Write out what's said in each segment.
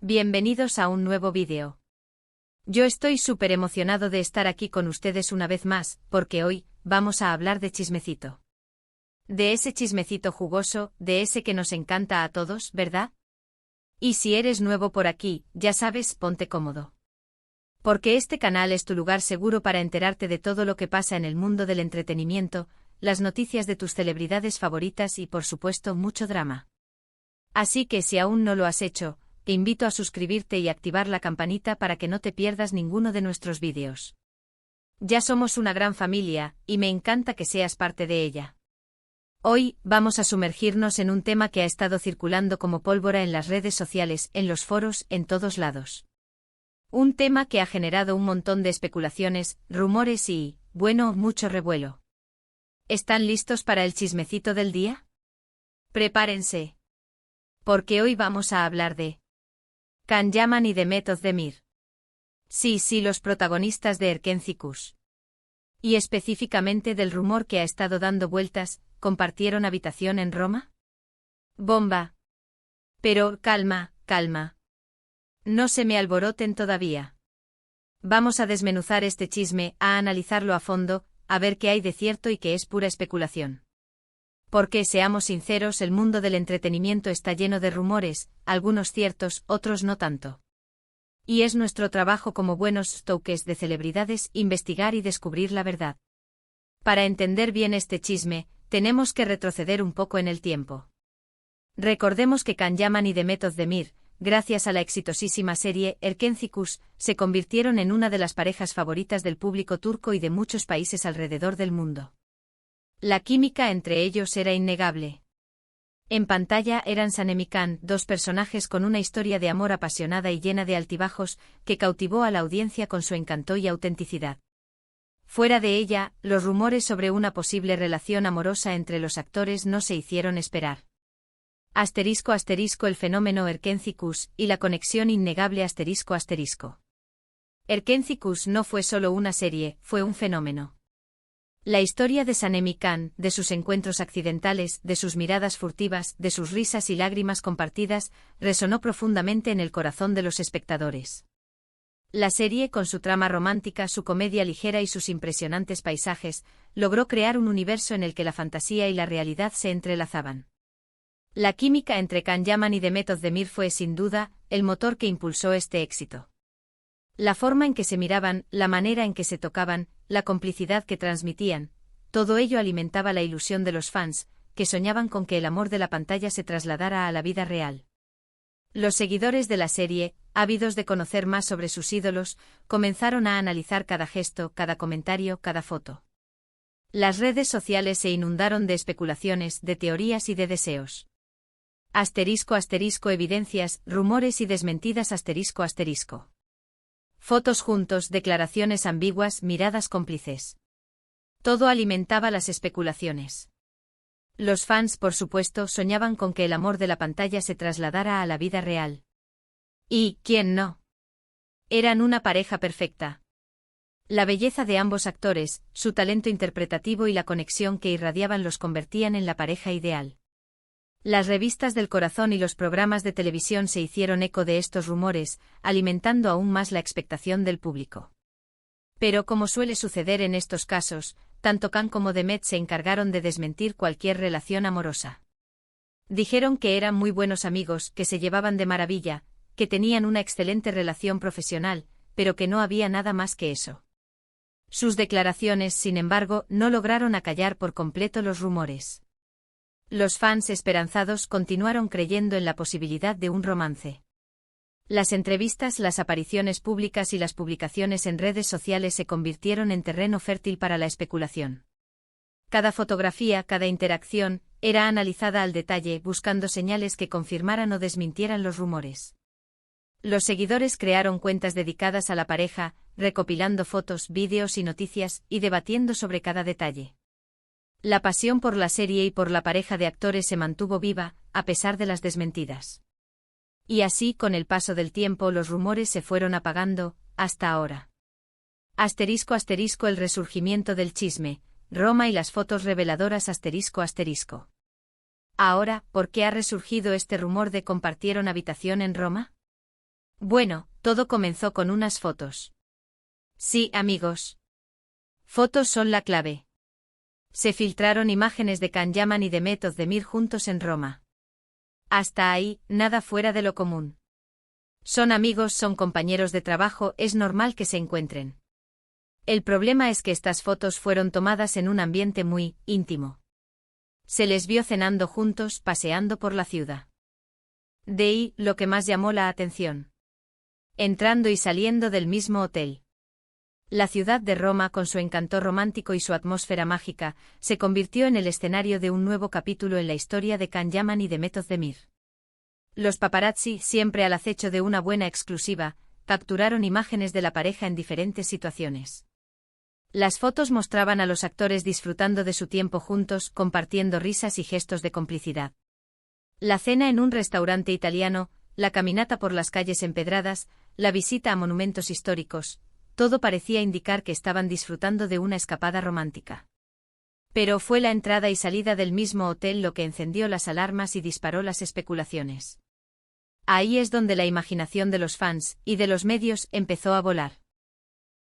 Bienvenidos a un nuevo vídeo. Yo estoy súper emocionado de estar aquí con ustedes una vez más, porque hoy vamos a hablar de chismecito. De ese chismecito jugoso, de ese que nos encanta a todos, ¿verdad? Y si eres nuevo por aquí, ya sabes, ponte cómodo. Porque este canal es tu lugar seguro para enterarte de todo lo que pasa en el mundo del entretenimiento, las noticias de tus celebridades favoritas y por supuesto mucho drama. Así que si aún no lo has hecho, te invito a suscribirte y activar la campanita para que no te pierdas ninguno de nuestros vídeos. Ya somos una gran familia, y me encanta que seas parte de ella. Hoy, vamos a sumergirnos en un tema que ha estado circulando como pólvora en las redes sociales, en los foros, en todos lados. Un tema que ha generado un montón de especulaciones, rumores y, bueno, mucho revuelo. ¿Están listos para el chismecito del día? Prepárense. Porque hoy vamos a hablar de Can Yaman y Demet Özdemir. Sí, los protagonistas de Erkenzikuş. Y específicamente del rumor que ha estado dando vueltas, ¿compartieron habitación en Roma? ¡Bomba! Pero, calma. No se me alboroten todavía. Vamos a desmenuzar este chisme, a analizarlo a fondo, a ver qué hay de cierto y qué es pura especulación. Porque, seamos sinceros, el mundo del entretenimiento está lleno de rumores, algunos ciertos, otros no tanto. Y es nuestro trabajo como buenos stalkers de celebridades investigar y descubrir la verdad. Para entender bien este chisme, tenemos que retroceder un poco en el tiempo. Recordemos que Can Yaman y Demet Özdemir, gracias a la exitosísima serie Erkenzikuş, se convirtieron en una de las parejas favoritas del público turco y de muchos países alrededor del mundo. La química entre ellos era innegable. En pantalla eran Sanem y Can, dos personajes con una historia de amor apasionada y llena de altibajos, que cautivó a la audiencia con su encanto y autenticidad. Fuera de ella, los rumores sobre una posible relación amorosa entre los actores no se hicieron esperar. *** El fenómeno Erkenzikuş y la conexión innegable ***. Erkenzikuş no fue solo una serie, fue un fenómeno. La historia de Sanem y Can, de sus encuentros accidentales, de sus miradas furtivas, de sus risas y lágrimas compartidas, resonó profundamente en el corazón de los espectadores. La serie, con su trama romántica, su comedia ligera y sus impresionantes paisajes, logró crear un universo en el que la fantasía y la realidad se entrelazaban. La química entre Can Yaman y Demet Özdemir fue, sin duda, el motor que impulsó este éxito. La forma en que se miraban, la manera en que se tocaban, la complicidad que transmitían, todo ello alimentaba la ilusión de los fans, que soñaban con que el amor de la pantalla se trasladara a la vida real. Los seguidores de la serie, ávidos de conocer más sobre sus ídolos, comenzaron a analizar cada gesto, cada comentario, cada foto. Las redes sociales se inundaron de especulaciones, de teorías y de deseos. *** Evidencias, rumores y desmentidas ***. Fotos juntos, declaraciones ambiguas, miradas cómplices. Todo alimentaba las especulaciones. Los fans, por supuesto, soñaban con que el amor de la pantalla se trasladara a la vida real. ¿Y quién no? Eran una pareja perfecta. La belleza de ambos actores, su talento interpretativo y la conexión que irradiaban los convertían en la pareja ideal. Las revistas del corazón y los programas de televisión se hicieron eco de estos rumores, alimentando aún más la expectación del público. Pero como suele suceder en estos casos, tanto Can como Demet se encargaron de desmentir cualquier relación amorosa. Dijeron que eran muy buenos amigos, que se llevaban de maravilla, que tenían una excelente relación profesional, pero que no había nada más que eso. Sus declaraciones, sin embargo, no lograron acallar por completo los rumores. Los fans esperanzados continuaron creyendo en la posibilidad de un romance. Las entrevistas, las apariciones públicas y las publicaciones en redes sociales se convirtieron en terreno fértil para la especulación. Cada fotografía, cada interacción, era analizada al detalle, buscando señales que confirmaran o desmintieran los rumores. Los seguidores crearon cuentas dedicadas a la pareja, recopilando fotos, vídeos y noticias, y debatiendo sobre cada detalle. La pasión por la serie y por la pareja de actores se mantuvo viva, a pesar de las desmentidas. Y así, con el paso del tiempo, los rumores se fueron apagando, hasta ahora. *** El resurgimiento del chisme, Roma y las fotos reveladoras ***. Ahora, ¿por qué ha resurgido este rumor de compartieron habitación en Roma? Bueno, todo comenzó con unas fotos. Sí, amigos. Fotos son la clave. Se filtraron imágenes de Can Yaman y de Mehmet Özdemir juntos en Roma. Hasta ahí, nada fuera de lo común. Son amigos, son compañeros de trabajo, es normal que se encuentren. El problema es que estas fotos fueron tomadas en un ambiente muy íntimo. Se les vio cenando juntos, paseando por la ciudad. De ahí, lo que más llamó la atención. Entrando y saliendo del mismo hotel. La ciudad de Roma, con su encanto romántico y su atmósfera mágica, se convirtió en el escenario de un nuevo capítulo en la historia de Can Yaman y de Mehmet Özdemir. Los paparazzi, siempre al acecho de una buena exclusiva, capturaron imágenes de la pareja en diferentes situaciones. Las fotos mostraban a los actores disfrutando de su tiempo juntos, compartiendo risas y gestos de complicidad. La cena en un restaurante italiano, la caminata por las calles empedradas, la visita a monumentos históricos, todo parecía indicar que estaban disfrutando de una escapada romántica. Pero fue la entrada y salida del mismo hotel lo que encendió las alarmas y disparó las especulaciones. Ahí es donde la imaginación de los fans y de los medios empezó a volar.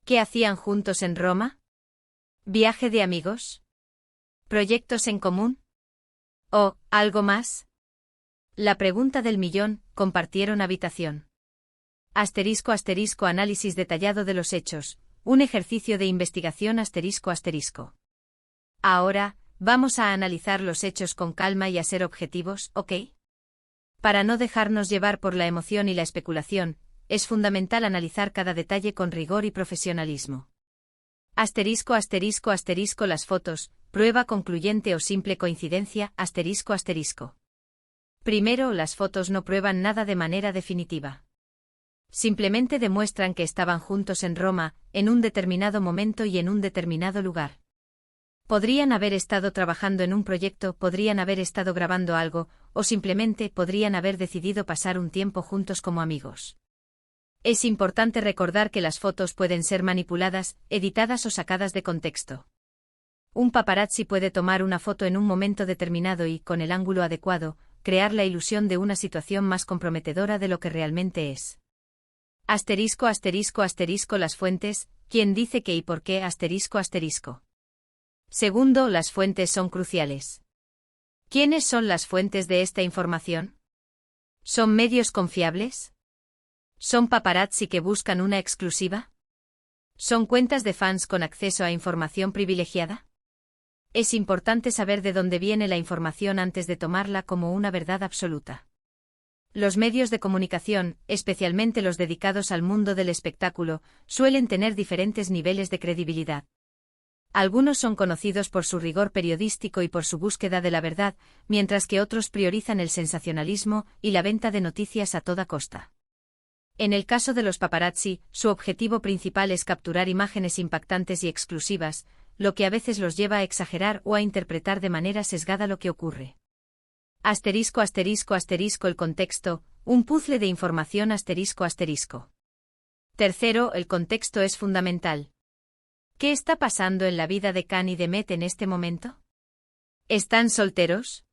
¿Qué hacían juntos en Roma? ¿Viaje de amigos? ¿Proyectos en común? ¿O algo más? La pregunta del millón, compartieron habitación. Asterisco asterisco análisis detallado de los hechos, un ejercicio de investigación asterisco asterisco. Ahora, vamos a analizar los hechos con calma y a ser objetivos, ¿ok? Para no dejarnos llevar por la emoción y la especulación, es fundamental analizar cada detalle con rigor y profesionalismo. Asterisco asterisco asterisco las fotos, prueba concluyente o simple coincidencia, asterisco asterisco. Primero, las fotos no prueban nada de manera definitiva. Simplemente demuestran que estaban juntos en Roma, en un determinado momento y en un determinado lugar. Podrían haber estado trabajando en un proyecto, podrían haber estado grabando algo, o simplemente podrían haber decidido pasar un tiempo juntos como amigos. Es importante recordar que las fotos pueden ser manipuladas, editadas o sacadas de contexto. Un paparazzi puede tomar una foto en un momento determinado y, con el ángulo adecuado, crear la ilusión de una situación más comprometedora de lo que realmente es. Asterisco asterisco asterisco las fuentes, ¿quién dice qué y por qué? Asterisco asterisco. Segundo, las fuentes son cruciales. ¿Quiénes son las fuentes de esta información? ¿Son medios confiables? ¿Son paparazzi que buscan una exclusiva? ¿Son cuentas de fans con acceso a información privilegiada? Es importante saber de dónde viene la información antes de tomarla como una verdad absoluta. Los medios de comunicación, especialmente los dedicados al mundo del espectáculo, suelen tener diferentes niveles de credibilidad. Algunos son conocidos por su rigor periodístico y por su búsqueda de la verdad, mientras que otros priorizan el sensacionalismo y la venta de noticias a toda costa. En el caso de los paparazzi, su objetivo principal es capturar imágenes impactantes y exclusivas, lo que a veces los lleva a exagerar o a interpretar de manera sesgada lo que ocurre. Asterisco asterisco asterisco el contexto, un puzzle de información asterisco asterisco. Tercero, el contexto es fundamental. ¿Qué está pasando en la vida de Can y de Mehmet en este momento? ¿Están solteros?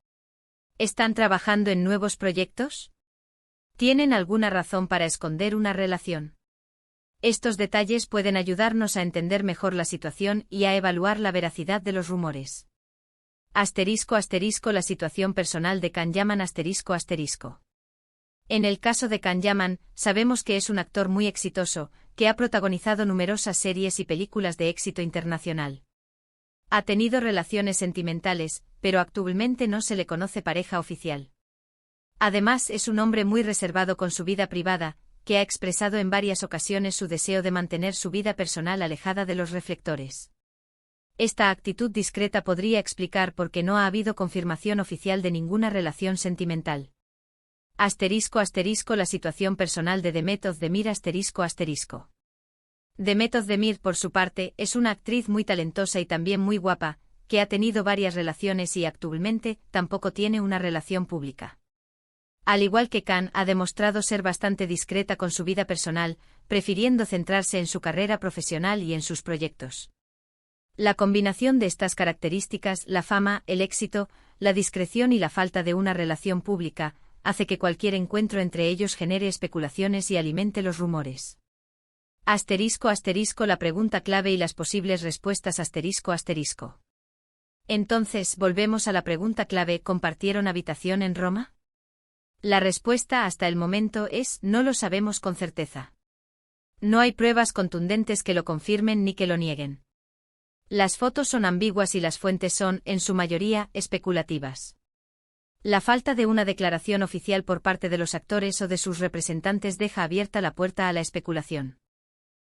¿Están trabajando en nuevos proyectos? ¿Tienen alguna razón para esconder una relación? Estos detalles pueden ayudarnos a entender mejor la situación y a evaluar la veracidad de los rumores. Asterisco asterisco la situación personal de Can Yaman asterisco asterisco. En el caso de Can Yaman, sabemos que es un actor muy exitoso, que ha protagonizado numerosas series y películas de éxito internacional. Ha tenido relaciones sentimentales, pero actualmente no se le conoce pareja oficial. Además, es un hombre muy reservado con su vida privada, que ha expresado en varias ocasiones su deseo de mantener su vida personal alejada de los reflectores. Esta actitud discreta podría explicar por qué no ha habido confirmación oficial de ninguna relación sentimental. Asterisco asterisco la situación personal de Mehmet Özdemir asterisco asterisco. Mehmet Özdemir, por su parte, es una actriz muy talentosa y también muy guapa, que ha tenido varias relaciones y actualmente tampoco tiene una relación pública. Al igual que Can, ha demostrado ser bastante discreta con su vida personal, prefiriendo centrarse en su carrera profesional y en sus proyectos. La combinación de estas características, la fama, el éxito, la discreción y la falta de una relación pública, hace que cualquier encuentro entre ellos genere especulaciones y alimente los rumores. Asterisco asterisco la pregunta clave y las posibles respuestas asterisco asterisco. Entonces, volvemos a la pregunta clave, ¿compartieron habitación en Roma? La respuesta hasta el momento es, no lo sabemos con certeza. No hay pruebas contundentes que lo confirmen ni que lo nieguen. Las fotos son ambiguas y las fuentes son, en su mayoría, especulativas. La falta de una declaración oficial por parte de los actores o de sus representantes deja abierta la puerta a la especulación.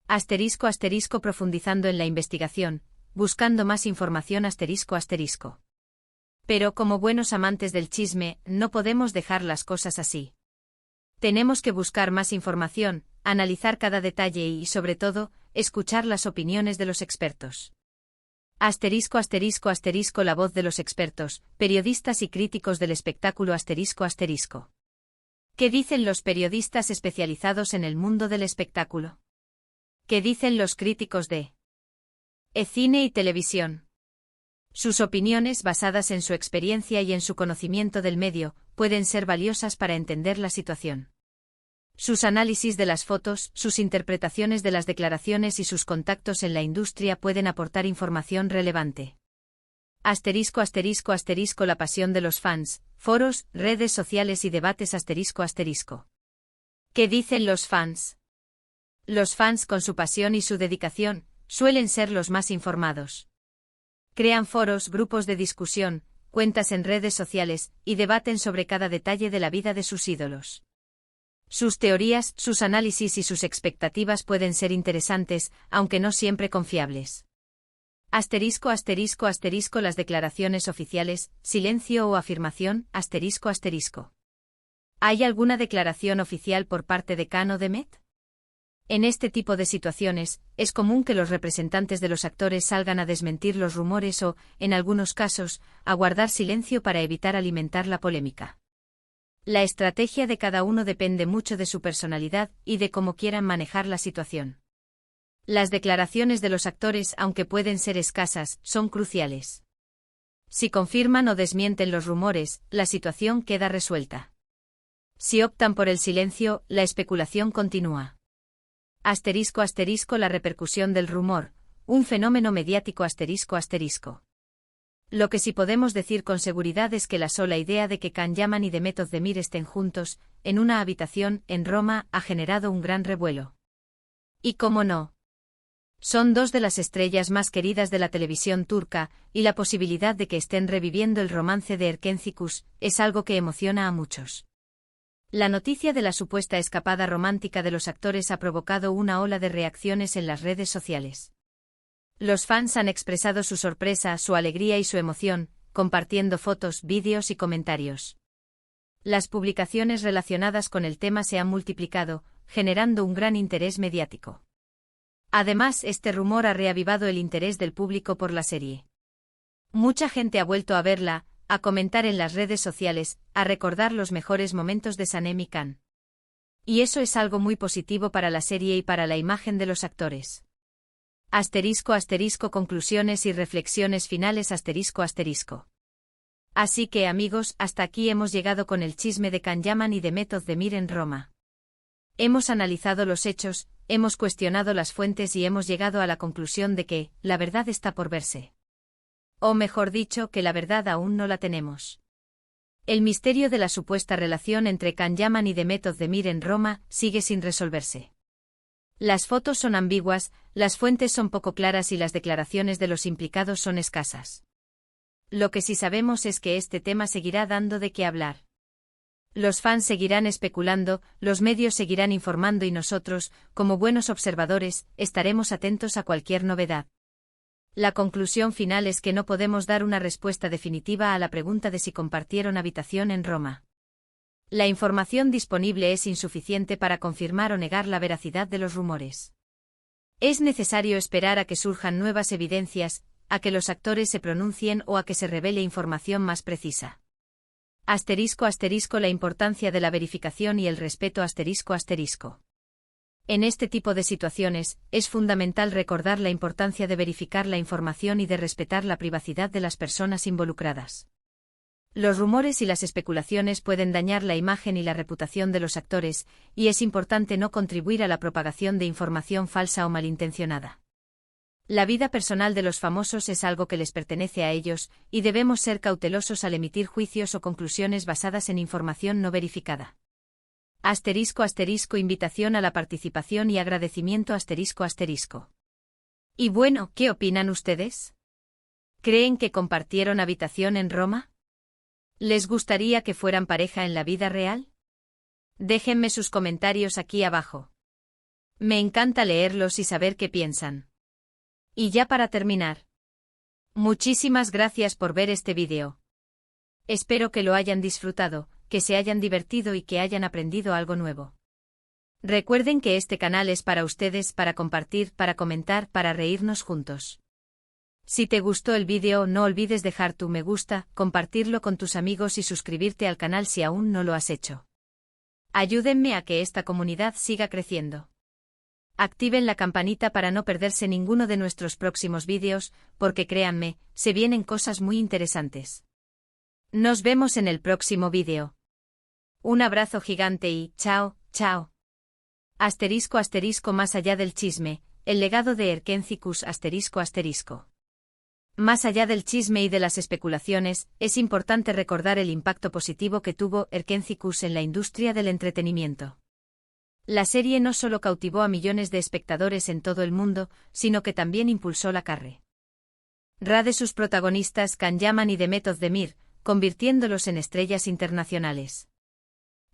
Asterisco asterisco profundizando en la investigación, buscando más información asterisco asterisco. Pero como buenos amantes del chisme, no podemos dejar las cosas así. Tenemos que buscar más información, analizar cada detalle y, sobre todo, escuchar las opiniones de los expertos. Asterisco asterisco asterisco la voz de los expertos, periodistas y críticos del espectáculo asterisco asterisco. ¿Qué dicen los periodistas especializados en el mundo del espectáculo? ¿Qué dicen los críticos de cine y televisión? Sus opiniones, basadas en su experiencia y en su conocimiento del medio, pueden ser valiosas para entender la situación. Sus análisis de las fotos, sus interpretaciones de las declaraciones y sus contactos en la industria pueden aportar información relevante. Asterisco asterisco asterisco la pasión de los fans, foros, redes sociales y debates asterisco asterisco. ¿Qué dicen los fans? Los fans, con su pasión y su dedicación, suelen ser los más informados. Crean foros, grupos de discusión, cuentas en redes sociales, y debaten sobre cada detalle de la vida de sus ídolos. Sus teorías, sus análisis y sus expectativas pueden ser interesantes, aunque no siempre confiables. Asterisco asterisco asterisco las declaraciones oficiales, silencio o afirmación, asterisco asterisco. ¿Hay alguna declaración oficial por parte de Khan o de Met? En este tipo de situaciones, es común que los representantes de los actores salgan a desmentir los rumores o, en algunos casos, a guardar silencio para evitar alimentar la polémica. La estrategia de cada uno depende mucho de su personalidad y de cómo quieran manejar la situación. Las declaraciones de los actores, aunque pueden ser escasas, son cruciales. Si confirman o desmienten los rumores, la situación queda resuelta. Si optan por el silencio, la especulación continúa. Asterisco asterisco la repercusión del rumor, un fenómeno mediático asterisco asterisco. Lo que sí podemos decir con seguridad es que la sola idea de que Can Yaman y Demet Özdemir estén juntos, en una habitación, en Roma, ha generado un gran revuelo. ¿Y cómo no? Son dos de las estrellas más queridas de la televisión turca, y la posibilidad de que estén reviviendo el romance de Erken Cikus es algo que emociona a muchos. La noticia de la supuesta escapada romántica de los actores ha provocado una ola de reacciones en las redes sociales. Los fans han expresado su sorpresa, su alegría y su emoción, compartiendo fotos, vídeos y comentarios. Las publicaciones relacionadas con el tema se han multiplicado, generando un gran interés mediático. Además, este rumor ha reavivado el interés del público por la serie. Mucha gente ha vuelto a verla, a comentar en las redes sociales, a recordar los mejores momentos de Sanem y Can. Y eso es algo muy positivo para la serie y para la imagen de los actores. Asterisco asterisco conclusiones y reflexiones finales asterisco asterisco. Así que amigos, hasta aquí hemos llegado con el chisme de Can Yaman y Demet Özdemir en Roma. Hemos analizado los hechos, hemos cuestionado las fuentes y hemos llegado a la conclusión de que, la verdad está por verse. O mejor dicho, que la verdad aún no la tenemos. El misterio de la supuesta relación entre Can Yaman y Demet Özdemir en Roma sigue sin resolverse. Las fotos son ambiguas, las fuentes son poco claras y las declaraciones de los implicados son escasas. Lo que sí sabemos es que este tema seguirá dando de qué hablar. Los fans seguirán especulando, los medios seguirán informando y nosotros, como buenos observadores, estaremos atentos a cualquier novedad. La conclusión final es que no podemos dar una respuesta definitiva a la pregunta de si compartieron habitación en Roma. La información disponible es insuficiente para confirmar o negar la veracidad de los rumores. Es necesario esperar a que surjan nuevas evidencias, a que los actores se pronuncien o a que se revele información más precisa. Asterisco asterisco la importancia de la verificación y el respeto asterisco asterisco. En este tipo de situaciones, es fundamental recordar la importancia de verificar la información y de respetar la privacidad de las personas involucradas. Los rumores y las especulaciones pueden dañar la imagen y la reputación de los actores, y es importante no contribuir a la propagación de información falsa o malintencionada. La vida personal de los famosos es algo que les pertenece a ellos, y debemos ser cautelosos al emitir juicios o conclusiones basadas en información no verificada. *** Invitación a la participación y agradecimiento ***. Y bueno, ¿qué opinan ustedes? ¿Creen que compartieron habitación en Roma? ¿Les gustaría que fueran pareja en la vida real? Déjenme sus comentarios aquí abajo. Me encanta leerlos y saber qué piensan. Y ya para terminar. Muchísimas gracias por ver este vídeo. Espero que lo hayan disfrutado, que se hayan divertido y que hayan aprendido algo nuevo. Recuerden que este canal es para ustedes, para compartir, para comentar, para reírnos juntos. Si te gustó el vídeo, no olvides dejar tu me gusta, compartirlo con tus amigos y suscribirte al canal si aún no lo has hecho. Ayúdenme a que esta comunidad siga creciendo. Activen la campanita para no perderse ninguno de nuestros próximos vídeos, porque créanme, se vienen cosas muy interesantes. Nos vemos en el próximo vídeo. Un abrazo gigante y chao, chao. *** Más allá del chisme, el legado de Erkenci-Kuş ***. Más allá del chisme y de las especulaciones, es importante recordar el impacto positivo que tuvo Erkenci-Kuş en la industria del entretenimiento. La serie no solo cautivó a millones de espectadores en todo el mundo, sino que también impulsó la carrera de sus protagonistas Can Yaman y Demet Özdemir, convirtiéndolos en estrellas internacionales.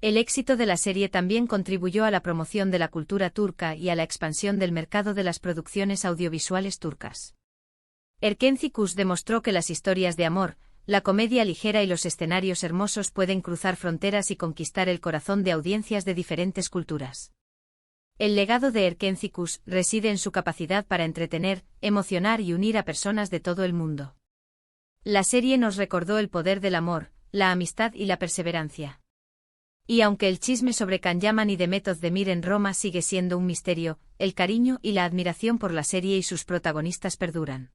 El éxito de la serie también contribuyó a la promoción de la cultura turca y a la expansión del mercado de las producciones audiovisuales turcas. Erkenci-Kuş demostró que las historias de amor, la comedia ligera y los escenarios hermosos pueden cruzar fronteras y conquistar el corazón de audiencias de diferentes culturas. El legado de Erkenci-Kuş reside en su capacidad para entretener, emocionar y unir a personas de todo el mundo. La serie nos recordó el poder del amor, la amistad y la perseverancia. Y aunque el chisme sobre Can Yaman y Demet Özdemir en Roma sigue siendo un misterio, el cariño y la admiración por la serie y sus protagonistas perduran.